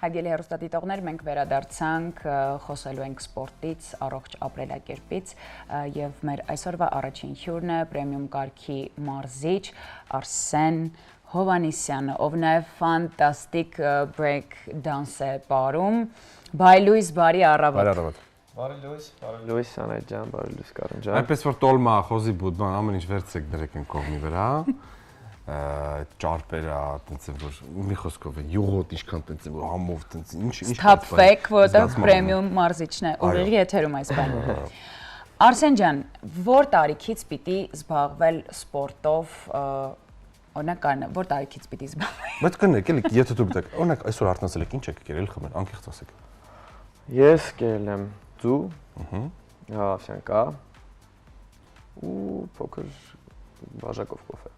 Հարգելի հեռուստադիտողներ, մենք վերադարձանք խոսելու ենք սպորտից, առողջ ապրելակերպից եւ մեր այսօրվա առաջին հյուրն է պրեմիում կարգի մարզիչ Արսեն Հովհաննիսյանը, ով նաեւ ֆանտաստիկ break dance է պարում։ Բայ Լուիս, բարի առավոտ։ Բարի Լուիս, Անայ ջան, բարի Լուիս Կարեն ջան։ Այնպես որ տոլմա, խոզի բուդման, ամեն ինչ վերցեք դրեք են կողմի վրա։ Ճարպերը, տենց է որ մի խոսքով է, յուղոտ ինչքան տենց է որ համով տենց ինչ թափվեք, որտեղ պրեմիում մարզիչն է, ուղիղ եթերում այս բանը։ Արսեն ջան, որ տարիքից պիտի զբաղվել սպորտով, օրինակ կան, որ տարիքից պիտի զբաղվել։ Բայց կնեք, էլի, եթե դուք դեք, օրինակ այսօր արթնացել եք, ինչ եք կերել, խմել, անկեղծ ասեք։ Ես կերել եմ ձու, ավսյանկա ու փոքր բաժակով կոֆե։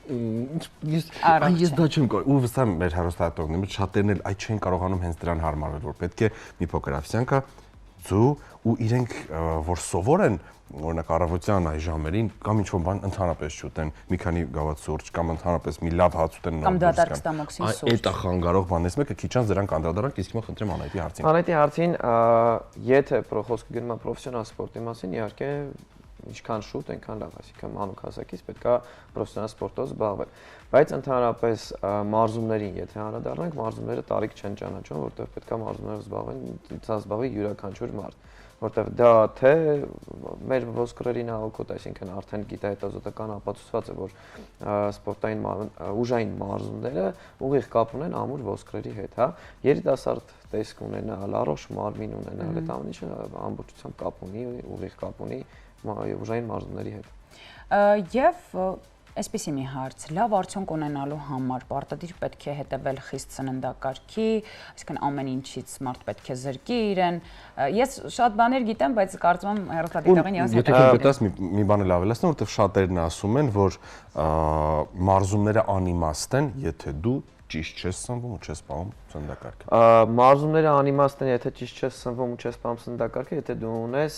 Ես դա չեմ կարող, ու վստահ եմ մեր հեռուստադիտողներն շատերն էլ այդ չեն կարողանում հենց դրան հարմարվել, որ պետք է մի փոքր ավսյանկա, ձու ու իրենք որ սովոր են, օրինակ առավոտյան այ ժամերին կամ ինչ-որ բան ընդհանրապես չուտեն, մի քանի գավաթ սուրճ կամ ընդհանրապես մի լավ հաց ուտեն կամ դատարկ ստամոքսին սուրճ։ Այդ ախանգարող բանից մեկը քիչ անց դրանք անդրադառնանք, իսկ հիմա խնդրեմ Անայտի հարցին։ Անայտի հարցին, եթե խոսքը գնում է պրոֆեսիոնալ սպորտի մասին, իհարկե ինչքան շուտ, այնքան լավ, այսինքն մանուկ հասակից պետք է պրոֆեսիոնալ սպորտով զբաղվել։ Բայց ընդհանրապես մարզումներին, եթե անդրադառնանք, մարզումները տարիք չեն ճանաչում, որտեղ պետք է մարզումներով զբաղվի յուրաքանչյուր մարդ, որտեղ դա թե մեր ոսկրերին աղոքոտ, այսինքն արդեն գիտա հետազոտական ապացուցված է, որ սպորտային ուժային մարզումները ուղիղ կապ ունեն ամուր ոսկրերի հետ, հա։ Երիտասարդ տեսք ունենալ, առողջ մարմին ունենալ, այդ ամեն ինչը ամբողջությամբ կապ ունի, ուղիղ կապ ունի ուժային մարզումների հետ։ Եվ այսպեսի մի հարց, լավ արդյունք ունենալու համար պարտադիր պետք է հետևել խիստ սննդակարգի, այսինքն ամեն ինչից մարդ պետք է զրկի իրեն։ Ես շատ բաներ գիտեմ, բայց կարծում եմ հեռուստադիտողին ես եթե կգտած մի բան էլ ավելացնեմ, որովհետև շատերն ասում են, որ մարզումները անիմաստ են, եթե դու ճիշտ չես սնվում ու չես պահում սննդակարգը։ Մարզումները անիմաստ են, եթե ճիշտ չես սնվում ու չես պահում սննդակարգը, եթե դու ունես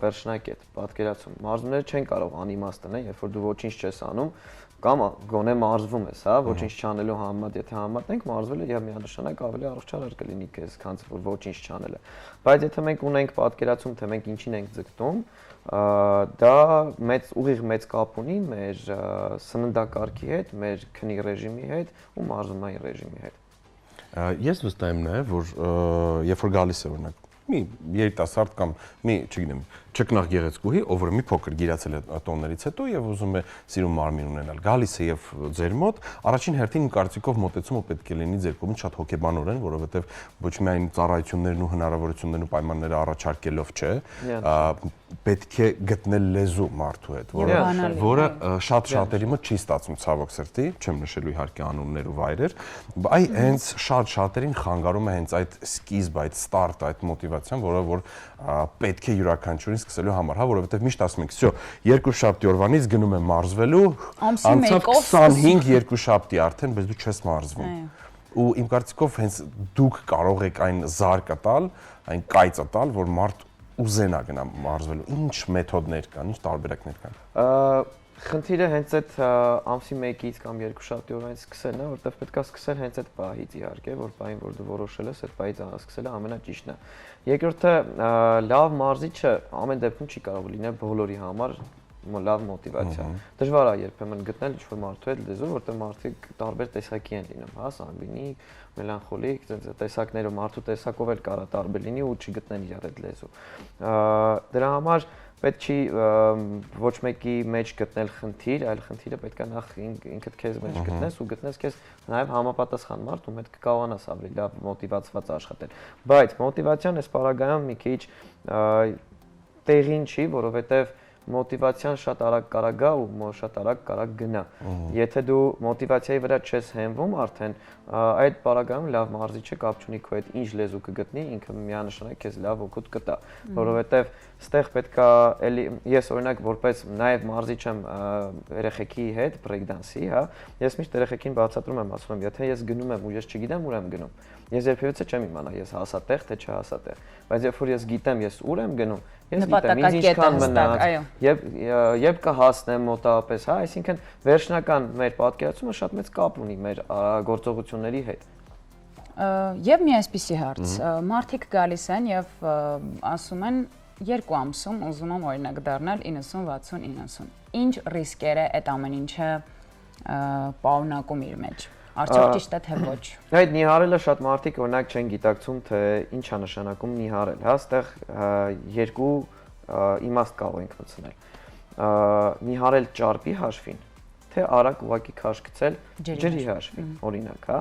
վերջնակետ, պատկերացում։ Մարզումները չեն կարող անիմաստ լինել, երբ որ դու ոչինչ չես անում կամ գոնե մարզվում ես, հա, ոչինչ չանելու համեմատ, եթե համեմատենք, մարզվելը եւ միանշանակ ավելի առողջարար կլինի քեզ, քան որ ոչինչ չանելը։ Բայց եթե մենք ունենք պատկերացում, թե մենք ինչին ենք ձգտում, դա ուղիղ մեծ կապ ունի մեր սննդակարգի հետ, մեր քնի ռեժիմի հետ ու մարզումային ռեժիմի հետ։ Ես վստահ եմ նաև, որ երբ որ գալիս է օրինակ մի երիտասարդ կամ մի, չգիտեմ, ճկնաղ գեղեցկուհի, ով որ մի փոքր գիրացել է տոններից հետո եւ ուզում է սիրուն մարմին ունենալ, գալիս է եւ ձեր մոտ, առաջին հերթին կարծիքով մոտեցումը պետք է լինի ձեր կողմից շատ հոգեբանորեն, որովհետեւ ոչ միայն ծառայություններն ու հնարավորություններն ու պայմանները առաջարկելով չէ, պետք է գտնել լեզու մարդու հետ, որը շատ-շատերի մոտ չի ստացվում ցավոք սրտի, չեմ նշելու իհարկե անուններ ու վայրեր, այ հենց շատ-շատերին խանգարում է հենց այդ սկիզբ, այդ ստարտ, այդ մոտիվացիան, որը որ պետք է յուրաքանչյուրին սկսելու համար, հա, որովհետև միշտ ասում ենք, «Всё, երկուշաբթի օրվանից գնում եմ մարզվելու, անցավ 25 երկուշաբթի արդեն, բայց դու չես մարզվում»։ Ու իմ կարծիքով հենց դուք կարող եք այն զարկը տալ, այն կայծը տալ, որ մարդ ուզենա գնա մարզվելու։ Ինչ մեթոդներ կան, ինչ տարբերակներ կան։ Խնդիրը հենց այդ ամսի 1-ից կամ երկուշաբթի օրվանից սկսելն է, որտեղ պետք է սկսել հենց այդ պահից իհարկե, որ պահին որ դու որոշել ես, այդ պահից սկսելը ամենաճիշտն է։ Երկրորդը լավ մարզիչը ամեն դեպքում չի կարող լինել բոլորի համար լավ մոտիվացիա։ Դժվար է երբեմն գտնել ինչ-որ մարդու հետ լեզու, որտեղ մարդիկ տարբեր տեսակի են լինում, հա, սանգվինիկ, մելանխոլիկ, տեսակները մարդու տեսակով էլ կարա տարբեր լինի ու չգտնեն իրար այդ լեզու։ Դրա համար պետք չի ոչ մեկի մեջ գտնել խնդիր, այլ խնդիրը պետք է նախ ինքդ քեզ մեջ գտնես ու գտնես քեզ նաև համապատասխան մարդ, ում հետ կկարողանաս ավելի լավ մոտիվացված աշխատել։ Բայց մոտիվացիան այս պարագայում մի քիչ տեղին չի, որովհետև մոտիվացիան շատ արագ կարող գա ու շատ արագ կարող գնա։ Եթե դու մոտիվացիայի վրա չես հենվում արդեն, այդ պարագայում լավ մարզիչը կապ չունի քո հետ ինչ լեզու կգտնի, ինքը միանշանակ քեզ լավ օգուտ կտա, որովհետև ստեղ պետքա էլի ես օրինակ որպես նաև մարզիչ եմ երեխեքի հետ բրեյքդանսի, հա, ես միշտ երեխեքին բացատրում եմ, ասում եմ, եթե ես գնում եմ ու ես չգիտեմ ուր եմ գնում, ես երբևէ չեմ իմանա ես հասատեղ թե չհասատեղ, բայց երբ որ ես գիտեմ ես ուր եմ գնում, ես գիտեմ ինձ ինչքան մնաց, երբ կհասնեմ մոտավորապես, հա, այսինքն վերջնական մեր պատկերացումը շատ մեծ կապ ունի մեր գործողությունների հետ։ Եվ մի այսպիսի հարց, մարդիկ գալիս են եւ ասում են 2 ամսում ուզում եմ օրինակ դառնալ 90-60-90։ Ինչ ռիսկեր է այդ ամեն ինչը պարունակում իր մեջ։ Արդյոք ճիշտ է թե ոչ։ Այդ նիհարելը շատ մարդիկ օրինակ չեն գիտակցում, թե ինչ է նշանակում նիհարել, հա, այստեղ երկու իմաստ կարող ենք մտցնել։ Նիհարել ճարպի հաշվին, թե արագ ուղակի քաշ գցել ջրի հաշվին, օրինակ, հա։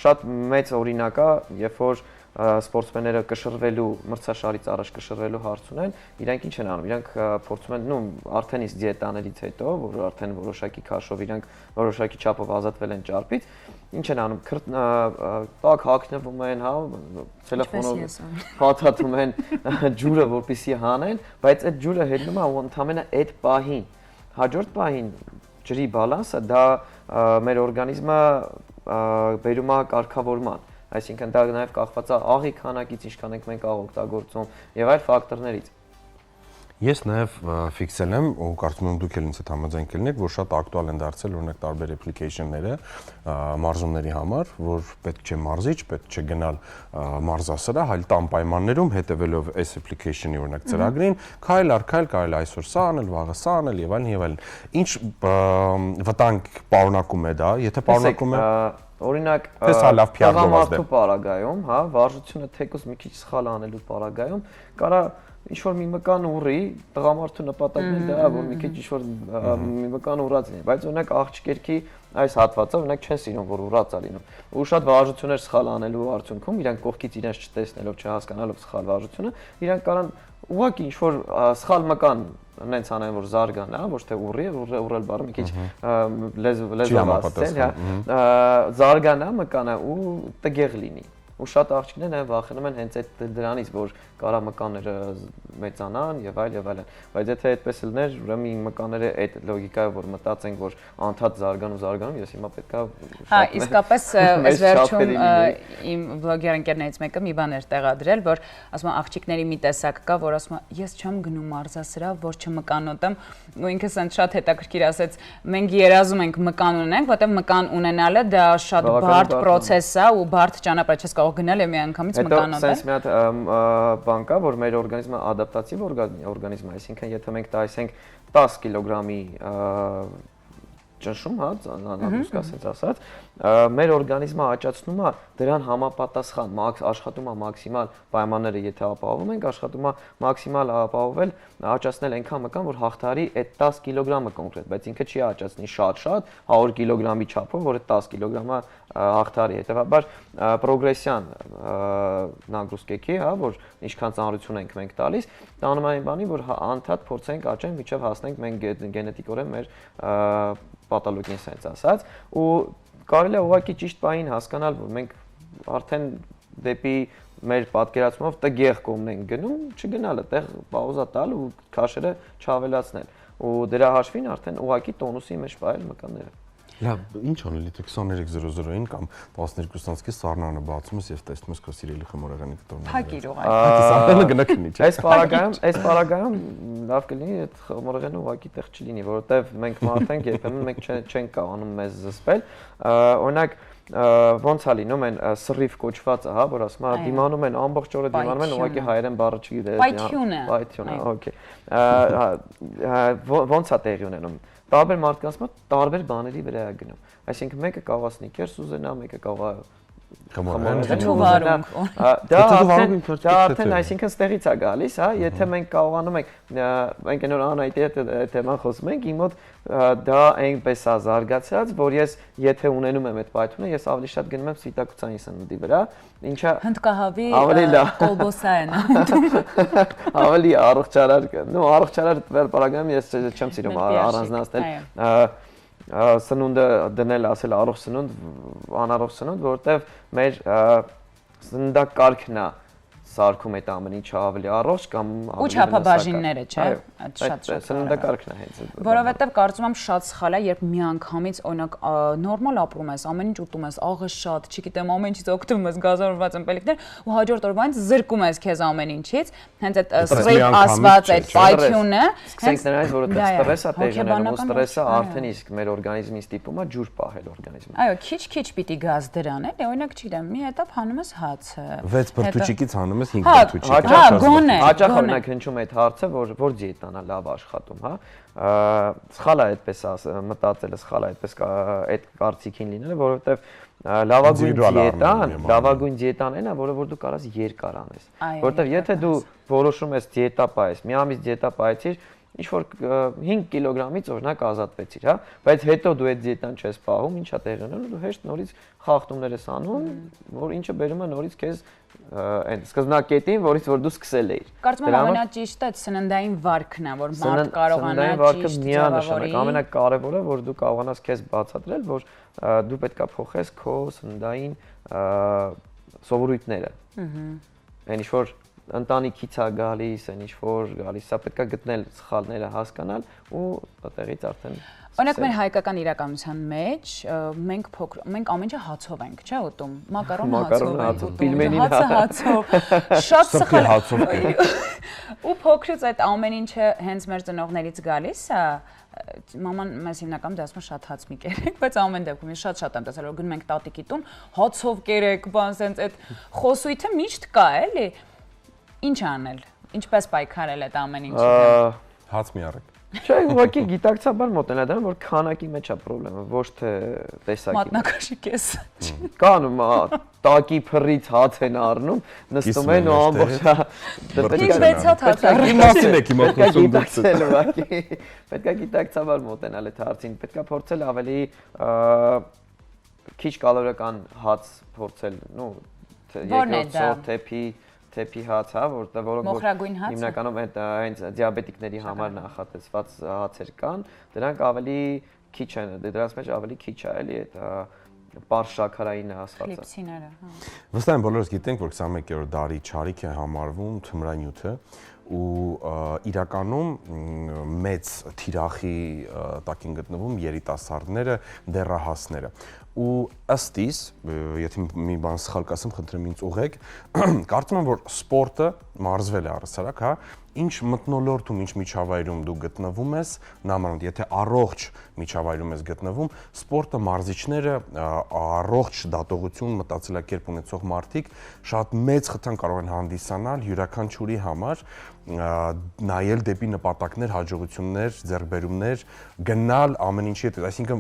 Շատ մեծ օրինակ է, երբ որ սպորտսմենները կշռվելու մրցաշարից առաջ կշռվելու հարց ունեն, իրանք ինչ են անում, իրանք փորձում են, արդեն իսկ դիետաներից հետո, որ արդեն որոշակի քաշով իրանք որոշակի չափով ազատվել են ճարպից, ինչ են անում, տակ հագնվում են, հա, տելեֆոնով փաթաթում են ջուրը, որպեսզի հանեն, բայց այդ ջուրը հետնում է ու ընդհանրապես այդ պահին, հաջորդ պահին ջրի բալանսը դա մեր օրգանիզմը բերում է կարգավորման, այսինքն դա նաև կախված է աղի քանակից, ինչքան ենք մենք աղ օգտագործում եւ այլ ֆակտորներից։ Ես նաև ֆիքսել եմ ու կարծում եմ դուք էլ ինձ հետ համաձայն կլինեք, որ շատ ակտուալ են դարձել օրինակ տարբեր application-ները մարզումների համար, որ պետք չէ մարզիչ, պետք չէ գնալ մարզասրահ, այլ տան պայմաններում հետևելով այս application-ի օրինակ ծրագրին, քայլ առ քայլ կարելի այսօր սա անել, վաղը սա անել եւ այլն եւ այլն։ Ինչ վտանգ պարունակում է դա, եթե պարունակում է օրինակ տղամարդու պարագայում, հա, վարժությունը թեկուզ մի քիչ սխալ անելու պարագայում կարա ինչ-որ մի մկան ուռի, տղամարդու նպատակն է դա, որ մի քիչ ինչ-որ մի մկան ուռած լինի, բայց օրինակ աղջիկերքի այս հատվածը օրինակ չեն սիրում, որ ուռած է լինում։ Ու շատ վարժություններ սխալ անելու արդյունքում, իրանք կողքից իրենց չտեսնելով, չհասկանալով սխալ վարժությունը, իրանք կարան ուղղակի ինչ-որ սխալ մկան նենց անեն, որ զարգան, հա, ոչ թե ուռի, ուռել բառը մի քիչ լեզվացել, հա, զարգանա մկանը ու տգեղ լինի։ Ու շատ աղջիկներ նաև վախենում են հենց այդ դրանից, որ կարա մկանները մեծանան եւ այլն, բայց եթե այդպես լիներ, ուրեմն մկանները այդ լոգիկայով որ մտածենք, որ անդադ զարգանում, ես հիմա պետքա հա, իսկապես այս վերջում իմ բլոգեր ընկերներից մեկը մի բան էր տեղադրել, որ ասում է աղջիկների մի տեսակ կա, որ ասում է ես չեմ գնում մարզասրահ, որ չմկանոտեմ, ու ինքս ինձ շատ հետաքրքիր ասեց, մենք երազում ենք մկան ունենք, որտեղ մկան ունենալը դա շատ բարդ process է ու բարդ ճանապարհ չես կարող գնալ եւ միանգամից մկանոտել։ Հետո sense մի հատ բան կա, որ մեր օրգանիզմը ադապտատիվ օրգանիզմ է, այսինքն եթե մենք տասենք 10 կիլոգրամի ճնշում, հա, նանոսկա ասած ասած, մեր օրգանիզմը աճացնում է դրան համապատասխան, աշխատում է մաքսիմալ պայմանները, եթե ապահովում ենք, աշխատում է մաքսիմալ ապահովել, աճացնել այնքան մկան, որ հաղթարի այդ 10 կիլոգրամը կոնկրետ, բայց ինքը չի աճացնի շատ, 100 կիլոգրամի չափով, որ այդ 10 կիլոգրամը հաղթարի, հետևաբար պրոգրեսիան նագրուսկեքի, հա, որ ինչքան ծանրություն ենք մենք տալիս, տանում այն բանի, որ անդադ փորձենք աճենք, մինչև հասնենք մենք գենետիկորեն մեր պաթոլոգին sense ասած, ու կարելի է ուղղակի ճիշտ պահին հասկանալ, որ մենք արդեն դեպի մեր պատկերացումով տգեղ կողմն ենք գնում, չգնալը, տեղ պաուզա տալ ու քաշերը չավելացնել, ու դրա հաշվին արդեն ուղղակի տոնուսի մեջ պահել մկանները։ Լավ, ինչ անել, եթե 23:00-ին կամ 12:20-ից սառնանը բացում ես եւ տեսնում ես քո սիրելի խմորեղենի կտորները։ Փակիր ուղղակի։ Սառնանը գնա քնի, չէ՞։ Այս պարագայում լավ կլինի այդ խմորեղենը ուղղակի տեղ չլինի, որովհետեւ մենք մարդենք երբեմն մենք չենք կարողանում մեզ զսպել։ Օրինակ ոնց է լինում են սրիվ կոչվածը, հա, որ ասում է դիմանում են ամբողջ օրը դիմանում են, ուղղակի հայերեն բառը չգիտես։ Պայթյունը, օքեյ։ Ոնց է տեղի ունենում։ Տարբեր մարդկանց մոտ տարբեր բաների վրա է գնում։ Այսինքն մեկը կարող է սնիկերս ուզենա, մեկը կարող է խմորեղեն։ Դա արդեն այսինքն ստեղից է գալիս, հա, եթե մենք կարողանում ենք մենք այնօր անայտի թեման խոսում ենք, իմ մոտ դա այնպես է զարգացած, որ ես եթե ունենում եմ այդ պայթյունը, ես ավելի շատ գնում եմ սպիտակուցային սննդի վրա, ինչը հնդկահավի կոլբոսային։ Ավելի առողջարար, առողջարար պարագայում ես չեմ սիրում առանձնացնել սնունդը դնել, ասել առողջ սնունդ, անառողջ սնունդ, որովհետև մեր սննդակարգն է սարքում այդ ամեն ինչը ավելի առողջ կամ ու չափաբաժինները, չէ՞։ Այդ շատ սննդակարգն է հենց։ Որովհետև կարծում եմ շատ սխալ է, երբ միանգամից օրինակ նորմալ ապրում ես, ամեն ինչ ուտում ես, աղը շատ, չգիտեմ, ամեն ինչից օգտվում ես, գազավորված ըմպելիքներ, ու հաջորդ օրվանից զրկում ես քեզ ամեն ինչից, հենց այդ սրիտ ասված այդ պայթյունը, սկսենք նրանից, որովհետև ստրեսը տեժներում, ու ստրեսը արդեն իսկ մեր օրգանիզմին ստիպում է ջուր պահել օրգանիզմը։ Այո, քիչ-քիչ պիտի գազ դրան, էլի, օրինակ չգիտեմ, մի հետապ հանում ես հացը։ 6 բրդուճիկից հանում ես 5 բրդուճիկ։ Հա, գոնե։ Հաճախ օրինակ հնչում է այդ հարցը, որ դիետան է լավ աշխատում, հա։ Սխալ է այդպես մտածելը, սխալ է այդպես այդ կարծիքին լինելը, որովհետև լավագույն դիետան այն է, որ դու կարաս երկար անես։ Որովհետև եթե դու որոշում ես դիետա պահես, մի ամիս դիետա պահեցիր, ինչ որ 5 կիլոգրամից օրինակ ազատվեցիր, հա, բայց հետո դու այդ դիետան չես պահում, ինչա տեղի ունենում, դու հեշտ նորից խախտումներ ես անում, որ ինչը բերում է նորից քեզ այն սկզբնակետին, որից որ դու սկսել էիր։ Կարծում եմ ամենաճիշտը սննդային վարքն է, որ մարդ կարողանա ճիշտ ձևավորի։ Ամենակարևորը, որ դու կարողանաս քեզ բացատրել, որ դու պետքա փոխես քո սննդային սովորույթները։ Այն ինչ որ ընտանիքից է գալիս, այն ինչ որ գալիս, սա պետքա գտնել սխալները, հասկանալ ու այդտեղից արդեն Օրինակ մեր հայկական իրականության մեջ մենք ամեն ինչ հացով ենք, չէ՞ ուտում։ Մակարոնը հացով, պիլմենին հացով։ Շատ սխալ հացով։ Ու փոքրից այդ ամեն ինչը հենց մեր ծնողներից գալիս է։ Մաման մեզ հիմնականում դասում է շատ հաց մի կերեք, բայց ամեն դեպքում ես շատ եմ տեսել, որ գնում ենք տատիկի տուն, հացով կերեք, բան sense այդ խոսույթը միշտ կա, էլի։ Ինչ անել։ Ինչպես պայքարել այդ ամեն ինչը։ Հաց մի առեք։ Չէ, ուղղակի գիտակցաբար մոտենալ դրան, որ քանակի մեջ է խնդրեմը, ոչ թե տեսակի։ Մատնակաշի կես։ Կանում տակի փռից հաց են առնում, նստում են ու ամբողջ պետքա գիտակցաբար մոտենալ այդ հարցին, պետքա փորձել ավելի քիչ կալորիական հաց փորձել, նո երկրորդ սորտ թեփի հաց, հա, որոնք հիմնականում հենց դիաբետիկների համար նախատեսված հացեր կան, դրանք ավելի քիչ են, դրանց մեջ ավելի քիչ է, էլի այդ պարզ շաքարային ասվածը։ Լիպսիները, հա։ Վստահ եմ բոլորս գիտենք, որ 21-րդ դարի չարիք է համարվում թմրանյութը ու իրականում մեծ թիրախի տակ են գտնվում երիտասարդները, դեռահասները։ Ու ըստ իս, եթե մի բան սխալ կասեմ, խնդրեմ ինձ ուղղեք, կարծում եմ, որ սպորտը մարզվել է առհասարակ, հա, ինչ մթնոլորտում, ինչ միջավայրում դու գտնվում ես, նամանավանդ եթե առողջ միջավայրում ես գտնվում, սպորտը մարզիչները առողջ դատողություն մտածելակերպ ունեցող մարդիկ շատ մեծ խթան կարող են հանդիսանալ յուրաքանչյուրի համար նայել դեպի նպատակներ, հաջողություններ, ձեռքբերումներ, գնալ ամեն ինչի հետ, այսինքն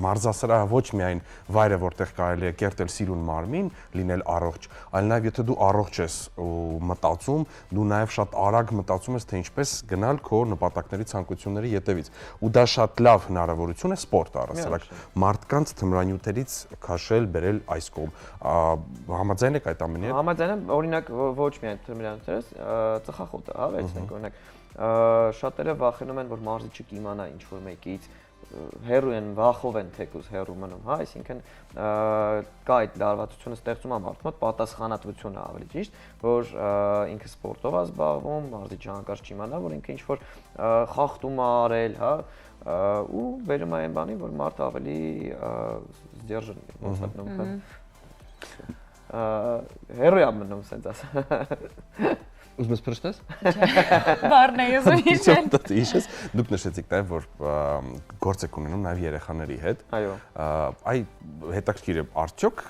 մարզասրահը ոչ միայն վայրը, որտեղ կարելի է կերտել սիրուն մարմին, լինել առողջ, այլ նաև եթե դու առողջ ես ու մտածում, դու նաև շատ արագ մտածում ես, թե ինչպես գնալ քո նպատակների ցանկությունների ետևից։ Ու դա շատ լավ հնարավորություն է սպորտը առհասարակ մարդկանց թմրանյութերից քաշել, բերել այս կողմ։ Համաձայն եք այդ ամենի հետ։ Համաձայն եմ, օրինակ ոչ միայն թմրանյութերից, ծխախոտը, հա, վերցնենք օրինակ։ Շատերը վախենում են, որ մարզիչը կիմանա ինչ որ մեկից, հերու են, վախով են թեկուզ հերու մնում, հա, այսինքն կա այդ լարվածությունը ստեղծում է մարդու մոտ պատասխանատվությունը ավելի ճիշտ, որ ինքը սպորտով է զբաղվում, մարզիչը հանկարծ չիմանա, որ ինքը ինչ որ խախտում է արել, հա, ու վերում է այն բանի, որ մարդը ավելի սդержան ոնց մտնում, հերու է մնում, սենց ասա։ Ուզում ես փրշտես։ Բառն է ես իշել։ Իշես, դուք նշեցիք նաև, որ գործ եք ունենում նաև երեխաների հետ։ Այո։ Այ հետաքրքիր է, արդյոք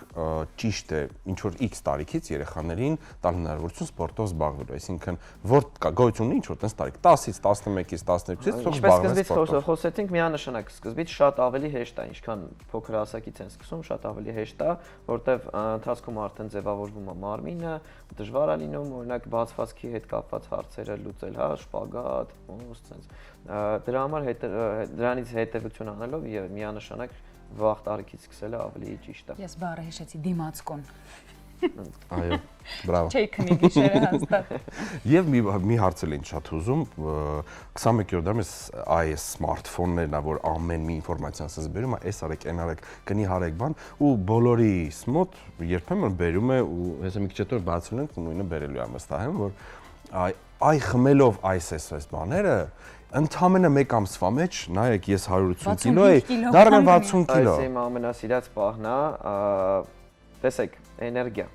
ճիշտ է ինչ որ X տարիքից երեխաներին տալ հնարավորություն սպորտով զբաղվելու, այսինքն որ գոյություն ունի ինչ որ տես տարիք 10-ից 11-ից 12-ից թող զբաղվեն սպորտով։ Ինչպես խոսեցինք, միանշանակ սկզբից շատ ավելի հեշտ է, ինչքան փոքր հասակից են սկսում, շատ ավելի հեշտ է, որտեվ ընթացքում արդեն ձևավորվում է մարմինը, դժվար է լինում օրինակ բացվածքի հետ կապված հարցերը լուծել, հա, շպագատ, ոնց sense։ Դրա համար դրանից հետևություն անելով եւ միանշանակ վաղ տարիքից սկսելը ավելի ճիշտ է։ Ես բառը հիշեցի դիմացկուն։ Այո, բրավո։ Չէի քնի գիշերը հաստատ։ Եվ մի հարց էլ ինձ շատ հուզում 21-րդ դարում այս սմարթֆոններն ա որ ամեն մի ինֆորմացիան ասես բերում է, այս արեք, այն արեք, կնի հարեք բան ու բոլորի մոտ երբեմն բերում է ու հեսա մի քիչ հետո բացում ենք ու նույնը բերելու է վստահ եմ որ այ խմելով այս բաները ընդամենը 1 ամսվա մեջ նայեք ես 180 կիլո էի, դառնում 60 կիլո։ Այս իմ ամենասիրած պահն է, տեսեք, էներգիա։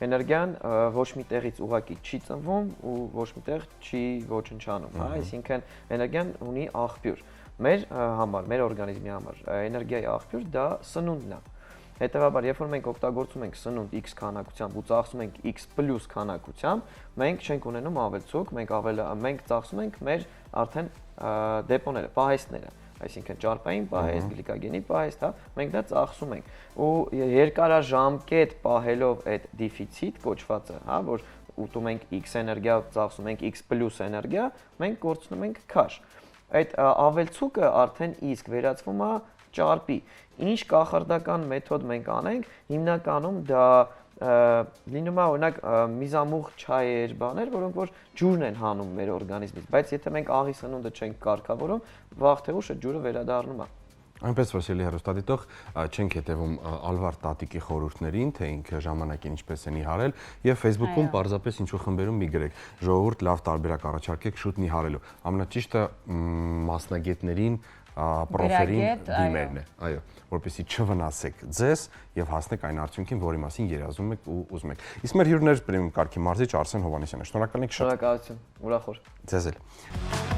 Էներգիան ոչ մի տեղից ուղակի չի ծնվում ու ոչ մի տեղ չի ոչնչանում, հա, այսինքն էներգիան ունի աղբյուր։ Մեր համար, մեր օրգանիզմի համար էներգիայի աղբյուր դա սնունդն է։ Հետևաբար, երբ որ մենք օգտագործում ենք սնունդ X քանակությամբ ու ծախսում ենք X+ քանակությամբ, մենք չենք ունենում ավելցուկ, մենք ծախսում ենք մեր արդեն դեպոները, պահեստները, այսինքն ճարպային պահեստ, գլիկոգենի պահեստ, հա, մենք դա ծախսում ենք։ Ու երկարաժամկետ պահելով այդ դեֆիցիտ կոչվածը, հա, որ ուտում ենք X էներգիա, ծախսում ենք X+ էներգիա, մենք կորցնում ենք քաշ։ Այդ ավելցուկը արդեն իսկ վերածվում է ճարպի։ Ինչ կախարդական մեթոդ մենք անենք, հիմնականում դա լինում է օրինակ միզամուղ չայեր, բաներ, որոնք որ ջուրն են հանում մեր օրգանիզմից, բայց եթե մենք աղի սնունդը չենք կարգավորում, վաղ թե ուշ այդ ջուրը վերադառնում է։ Այնպես Վասիլի հերոստատիտող չենք հետևում Ալվար տատիկի խորհուրդներին, թե ինքը ժամանակին ինչպես են իհարել, եւ Facebook-ում պարզապես ինչ-որ խմբերում մի գրեք, ժողովուրդ լավ տարբերակ առաջարկեք շուտ իհարելու։ Ամենաճիշտը մասնագետներին պրոֆերին դիմերն է, այո, որպեսզի չվնասեք ձեզ եւ հասնեք այն արդյունքին, որի մասին երազում եք ու ուզում եք։ Իսկ մեր հյուրներ Պրեմիում կարգի մարզիչ Արսեն Հովհաննիսյանը։ Շնորհակալ ենք շատ։ Շնորհակալություն, ուրախ օր։ Ձեզ էլ։